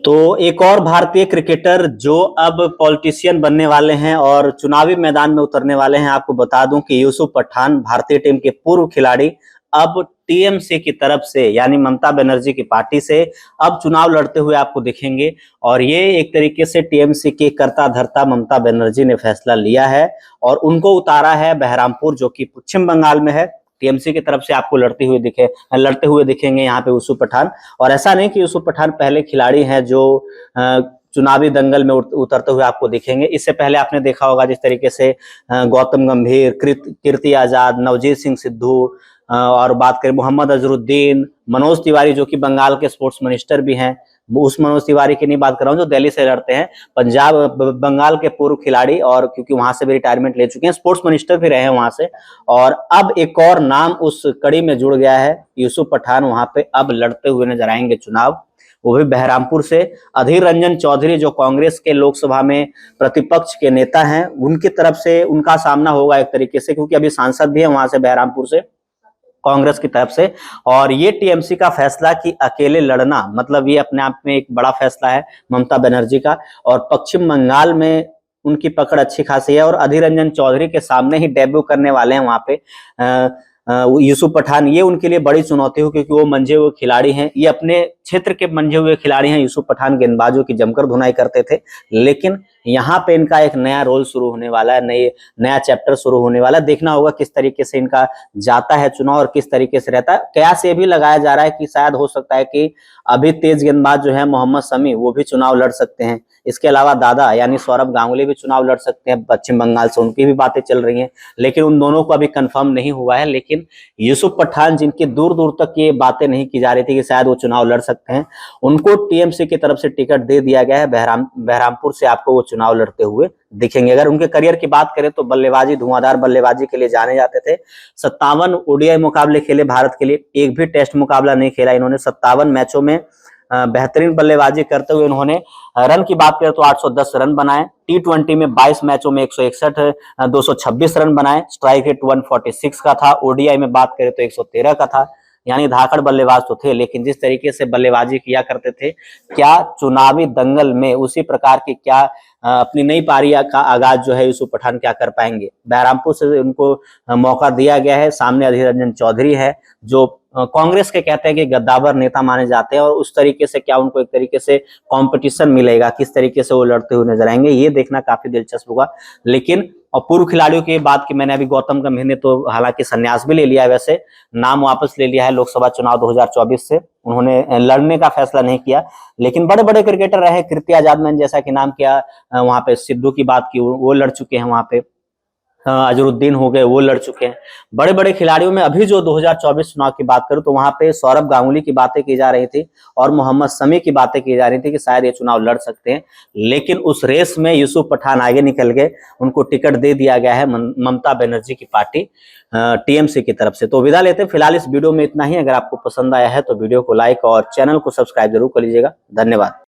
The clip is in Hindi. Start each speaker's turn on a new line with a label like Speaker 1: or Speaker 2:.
Speaker 1: तो एक और भारतीय क्रिकेटर जो अब पॉलिटिशियन बनने वाले हैं और चुनावी मैदान में उतरने वाले हैं, आपको बता दूं कि यूसुफ पठान भारतीय टीम के पूर्व खिलाड़ी अब टीएमसी की तरफ से यानी ममता बनर्जी की पार्टी से अब चुनाव लड़ते हुए आपको दिखेंगे। और ये एक तरीके से टीएमसी के कर्ता धर्ता ममता बनर्जी ने फैसला लिया है और उनको उतारा है बहरामपुर, जो कि पश्चिम बंगाल में है। टीएमसी की तरफ से आपको लड़ते हुए दिखेंगे यहाँ पे यूसुफ पठान। और ऐसा नहीं कि यूसुफ पठान पहले खिलाड़ी हैं जो चुनावी दंगल में उतरते हुए आपको दिखेंगे। इससे पहले आपने देखा होगा जिस तरीके से गौतम गंभीर, कीर्ति आजाद, नवजीत सिंह सिद्धू और बात करें मोहम्मद अजहरुद्दीन, मनोज तिवारी जो कि बंगाल के स्पोर्ट्स मिनिस्टर भी हैं, उस मनोज तिवारी की नहीं बात कर रहा हूँ जो दिल्ली से लड़ते हैं, पंजाब बंगाल के पूर्व खिलाड़ी, और क्योंकि वहां से भी रिटायरमेंट ले चुके हैं, स्पोर्ट्स मिनिस्टर भी रहे हैं वहां से। और अब एक और नाम उस कड़ी में जुड़ गया है, यूसुफ पठान वहां पे अब लड़ते हुए नजर आएंगे चुनाव, वो भी बहरामपुर से। अधीर रंजन चौधरी जो कांग्रेस के लोकसभा में प्रतिपक्ष के नेता हैं, उनकी तरफ से उनका सामना होगा एक तरीके से, क्योंकि अभी सांसद भी है वहां से बहरामपुर से कांग्रेस की तरफ से। और ये टीएमसी का फैसला कि अकेले लड़ना, मतलब ये अपने आप में एक बड़ा फैसला है ममता बनर्जी का। और पश्चिम बंगाल में उनकी पकड़ अच्छी खासी है और अधीर रंजन चौधरी के सामने ही डेब्यू करने वाले हैं वहां पे यूसुफ पठान। ये उनके लिए बड़ी चुनौती हो, क्योंकि वो मंझे हुए खिलाड़ी हैं, ये अपने क्षेत्र के मंझे हुए खिलाड़ी हैं। यूसुफ पठान गेंदबाजों की जमकर धुनाई करते थे, लेकिन यहाँ पे इनका एक नया रोल शुरू होने वाला है, नया चैप्टर शुरू होने वाला है। देखना होगा किस तरीके से इनका जाता है चुनाव और किस तरीके से रहता है। कयास ये भी लगाया जा रहा है कि शायद हो सकता है कि अभी तेज गेंदबाज जो है मोहम्मद शमी, वो भी चुनाव लड़ सकते हैं। इसके अलावा दादा यानी सौरभ गांगुली भी चुनाव लड़ सकते हैं पश्चिम बंगाल से, उनकी भी बातें चल रही हैं, लेकिन उन दोनों को अभी कंफर्म नहीं हुआ है। लेकिन यूसुफ पठान, जिनकी दूर दूर तक ये बातें नहीं की जा रही थी कि शायद वो चुनाव लड़ सकते हैं, उनको टीएमसी की तरफ से टिकट दे दिया गया है। बहरामपुर से आपको वो चुनाव लड़ते हुए दिखेंगे। अगर उनके करियर की बात करें तो बल्लेबाजी, धुआंधार बल्लेबाजी के लिए जाने जाते थे। 57 ओडीआई मुकाबले खेले भारत के लिए, एक भी टेस्ट मुकाबला नहीं खेला इन्होंने। 57 मैचों में बेहतरीन बल्लेबाजी करते हुए उन्होंने, रन की बात करें तो 810 रन बनाए, टी20 में 22 मैचों में 161 226 रन बनाए, स्ट्राइक रेट 146 का था। ओडीआई में बात करें तो 113 का था, यानी धाकड़ बल्लेबाज तो थे, लेकिन जिस तरीके से बल्लेबाजी किया करते थे, क्या चुनावी दंगल में उसी प्रकार की क्या अपनी नई पारी का आगाज जो है यूसुफ पठान क्या कर पाएंगे। बहरामपुर से उनको मौका दिया गया है। सामने अधीर रंजन चौधरी है जो कांग्रेस के कहते हैं कि गद्दावर नेता माने जाते हैं, और उस तरीके से क्या उनको एक तरीके से कंपटीशन मिलेगा, किस तरीके से वो लड़ते हुए नजर आएंगे, ये देखना काफी दिलचस्प होगा। लेकिन और पूर्व खिलाड़ियों की बात की मैंने अभी, गौतम गंभीर ने तो हालांकि संन्यास भी ले लिया है, वैसे नाम वापस ले लिया है लोकसभा चुनाव 2024 से, उन्होंने लड़ने का फैसला नहीं किया। लेकिन बड़े बड़े क्रिकेटर रहे, कीर्ति आजाद मैंने जैसा कि नाम किया, वहां पे सिद्धू की बात की, वो लड़ चुके हैं वहां पे, अजहरुद्दीन हो गए, वो लड़ चुके हैं। बड़े बड़े खिलाड़ियों में अभी जो 2024 चुनाव की बात करूं तो वहां पे सौरभ गांगुली की बातें की जा रही थी और मोहम्मद शमी की बातें की जा रही थी कि शायद ये चुनाव लड़ सकते हैं। लेकिन उस रेस में यूसुफ पठान आगे निकल गए, उनको टिकट दे दिया गया है ममता बनर्जी की पार्टी टीएमसी की तरफ से। तो विदा लेते हैं फिलहाल इस वीडियो में इतना ही। अगर आपको पसंद आया है तो वीडियो को लाइक और चैनल को सब्सक्राइब जरूर कर लीजिएगा। धन्यवाद।